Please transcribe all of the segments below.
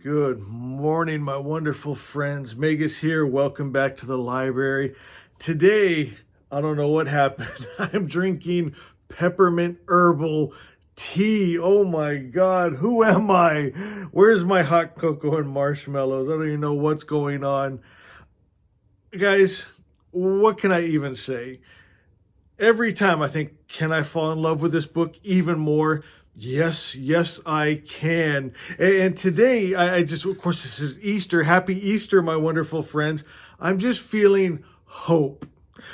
Good morning, my wonderful friends. Megas here. Welcome back to the library. Today, I don't know what happened. I'm drinking peppermint herbal tea. Oh my God, who am I? Where's my hot cocoa and marshmallows? I don't even know what's going on. Guys, what can I even say? Every time I think, can I fall in love with this book even more? Yes, I can. And today, I just, of course, this is Easter. Happy Easter, my wonderful friends. I'm just feeling hope.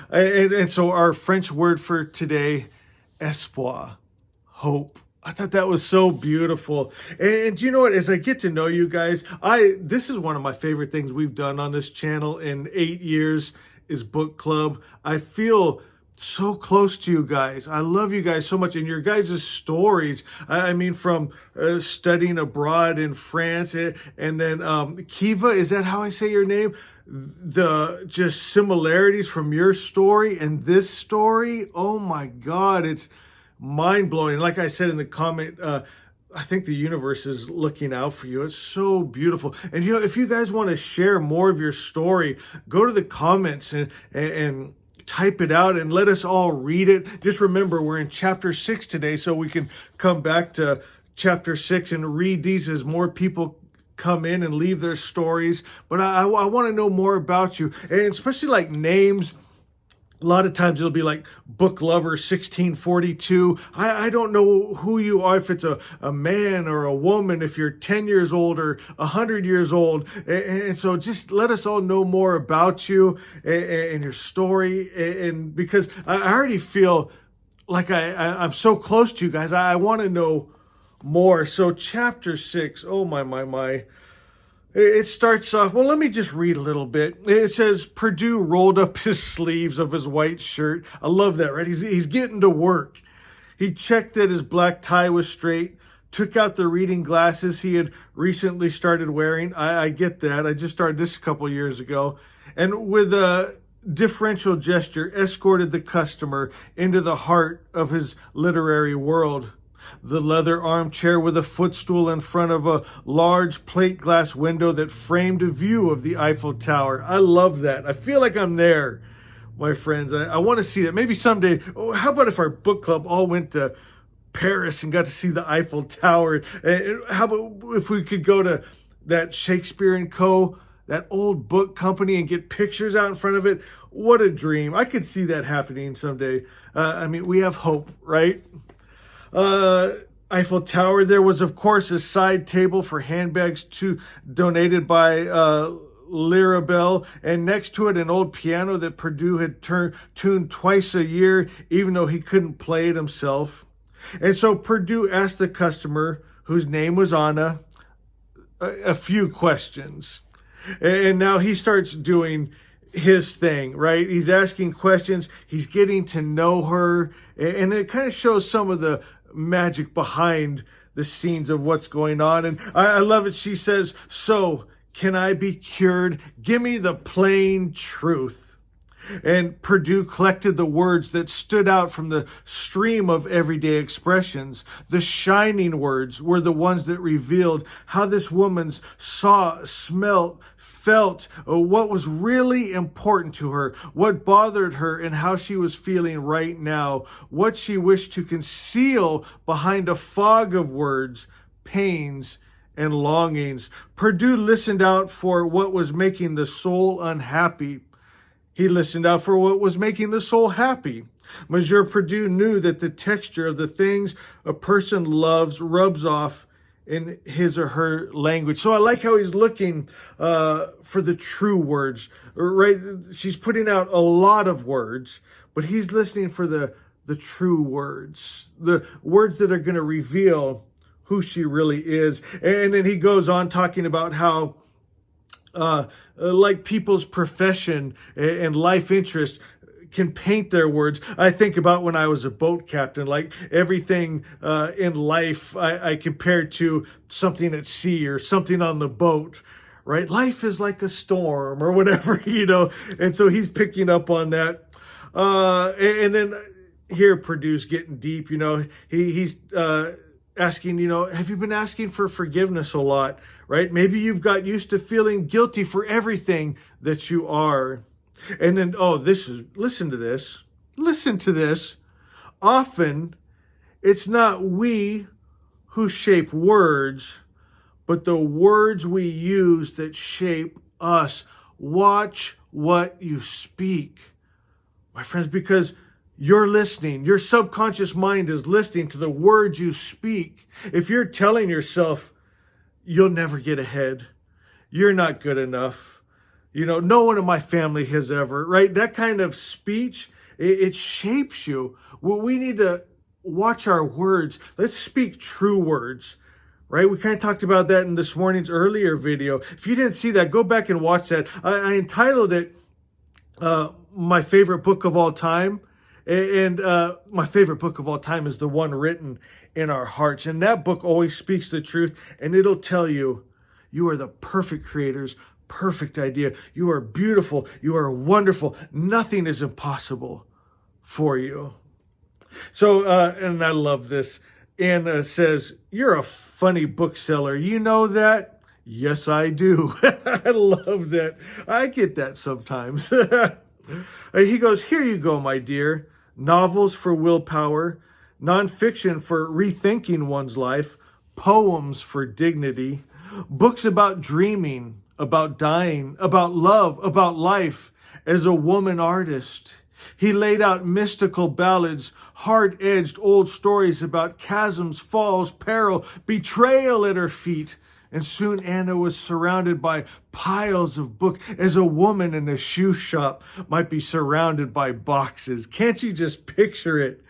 And so our French word for today, espoir, hope. I thought that was so beautiful. And you know what? As I get to know you guys, this is one of my favorite things we've done on this channel in 8 years is book club. I feel so close to you guys. I love you guys so much. And your guys' stories, I mean, from studying abroad in France and then Kiva, is that how I say your name? The just similarities from your story and this story. Oh my God, it's mind-blowing. Like I said in the comment, I think the universe is looking out for you. It's so beautiful. And you know, if you guys want to share more of your story, go to the comments and type it out and let us all read it. Just remember, we're in chapter 6 today, so we can come back to chapter 6 and read these as more people come in and leave their stories. But I want to know more about you, and especially like names. A lot of times it'll be like book lover 1642. I don't know who you are, if it's a man or a woman, if you're 10 years old or 100 years old. And so just let us all know more about you and your story. And because I already feel like I'm so close to you guys, I want to know more. So chapter 6, oh my. It starts off, well, let me just read a little bit. It says, Perdue rolled up his sleeves of his white shirt. I love that, right? He's getting to work. He checked that his black tie was straight, took out the reading glasses he had recently started wearing. I get that. I just started this a couple years ago. And with a deferential gesture, escorted the customer into the heart of his literary world. The leather armchair with a footstool in front of a large plate glass window that framed a view of the Eiffel Tower. I love that. I feel like I'm there, my friends. I want to see that. Maybe someday. Oh, how about if our book club all went to Paris and got to see the Eiffel Tower? And how about if we could go to that Shakespeare & Co., that old book company, and get pictures out in front of it? What a dream. I could see that happening someday. I mean, we have hope, right? Eiffel Tower. There was, of course, a side table for handbags donated by Lirabelle, and next to it an old piano that Perdue had tuned twice a year, even though he couldn't play it himself. And so Perdue asked the customer, whose name was Anna, a few questions. And now he starts doing his thing, right? He's asking questions. He's getting to know her. And it kind of shows some of the magic behind the scenes of what's going on. And I love it. She says, so can I be cured? Give me the plain truth. And Perdue collected the words that stood out from the stream of everyday expressions. The shining words were the ones that revealed how this woman saw, smelt, felt, what was really important to her, what bothered her, and how she was feeling right now, what she wished to conceal behind a fog of words, pains, and longings. Perdue listened out for what was making the soul unhappy. He listened out for what was making the soul happy. Monsieur Perdue knew that the texture of the things a person loves rubs off in his or her language. So I like how he's looking for the true words, right? She's putting out a lot of words, but he's listening for the true words, the words that are going to reveal who she really is. And then he goes on talking about how like people's profession and life interest can paint their words. I think about when I was a boat captain, like everything in life I compared to something at sea or something on the boat, right? Life is like a storm or whatever, you know. And so he's picking up on that. And then here Perdue's getting deep, you know. He's asking, have you been asking for forgiveness a lot, right? Maybe you've got used to feeling guilty for everything that you are. And then, listen to this. Listen to this. Often, it's not we who shape words, but the words we use that shape us. Watch what you speak, my friends, because you're listening. Your subconscious mind is listening to the words you speak. If you're telling yourself, you'll never get ahead, you're not good enough, no one in my family has ever, right? That kind of speech, it shapes you. Well, we need to watch our words. Let's speak true words, right? We kind of talked about that in this morning's earlier video. If you didn't see that, go back and watch that. I entitled it, My Favorite Book of All Time. And my favorite book of all time is the one written in our hearts. And that book always speaks the truth. And it'll tell you, you are the perfect creator's perfect idea. You are beautiful. You are wonderful. Nothing is impossible for you. So, and I love this. Anna says, you're a funny bookseller. You know that? Yes, I do. I love that. I get that sometimes. He goes, here you go, my dear. Novels for willpower, nonfiction for rethinking one's life, poems for dignity, books about dreaming, about dying, about love, about life. As a woman artist, he laid out mystical ballads, hard-edged old stories about chasms, falls, peril, betrayal at her feet. And soon Anna was surrounded by piles of books, as a woman in a shoe shop might be surrounded by boxes. Can't you just picture it?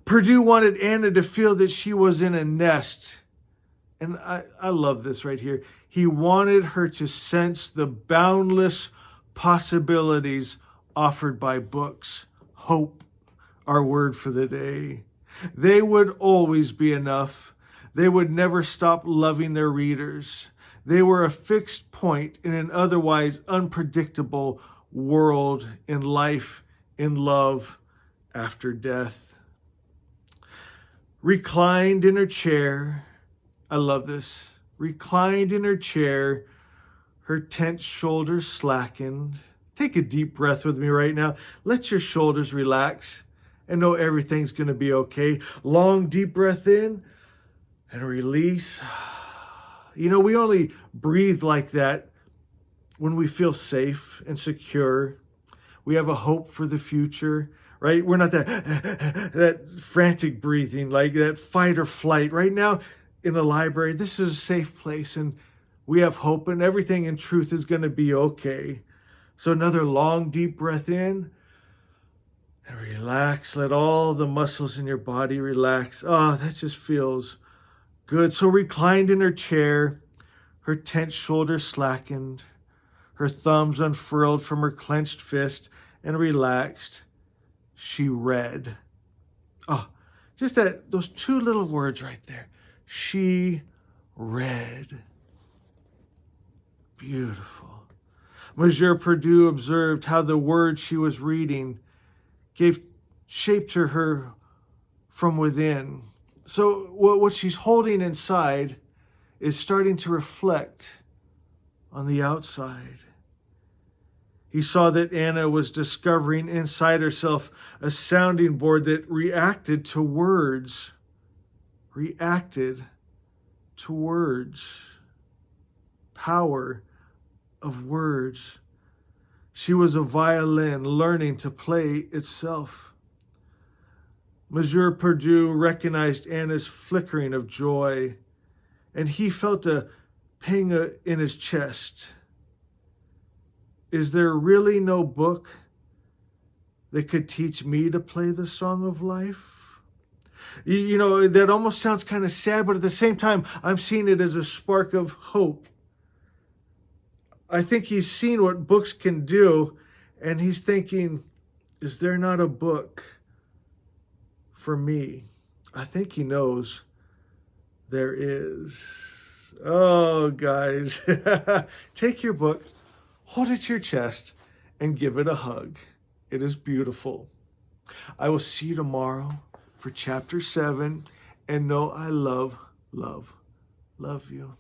Purdue wanted Anna to feel that she was in a nest. And I love this right here. He wanted her to sense the boundless possibilities offered by books. Hope, our word for the day. They would always be enough. They would never stop loving their readers. They were a fixed point in an otherwise unpredictable world, in life, in love, after death. Reclined in her chair, I love this. Reclined in her chair, her tense shoulders slackened. Take a deep breath with me right now. Let your shoulders relax and know everything's going to be okay. Long, deep breath in. And release. We only breathe like that when we feel safe and secure. We have a hope for the future, right? We're not that frantic breathing, like that fight or flight. Right now in the library, this is a safe place, and we have hope, and everything in truth is going to be okay. So another long, deep breath in. And relax. Let all the muscles in your body relax. Oh, that just feels good. So reclined in her chair, her tense shoulders slackened, her thumbs unfurled from her clenched fist and relaxed, she read. Oh, just those two little words right there. She read. Beautiful. Monsieur Purdue observed how the words she was reading gave shape to her from within. So what she's holding inside is starting to reflect on the outside. He saw that Anna was discovering inside herself a sounding board that reacted to words. Reacted to words. Power of words. She was a violin learning to play itself. Monsieur Purdue recognized Anna's flickering of joy, and he felt a pang in his chest. Is there really no book that could teach me to play the song of life? That almost sounds kind of sad, but at the same time, I'm seeing it as a spark of hope. I think he's seen what books can do, and he's thinking, is there not a book for me? I think he knows there is. Oh, guys, take your book, hold it to your chest, and give it a hug. It is beautiful. I will see you tomorrow for chapter 7. and know I love you.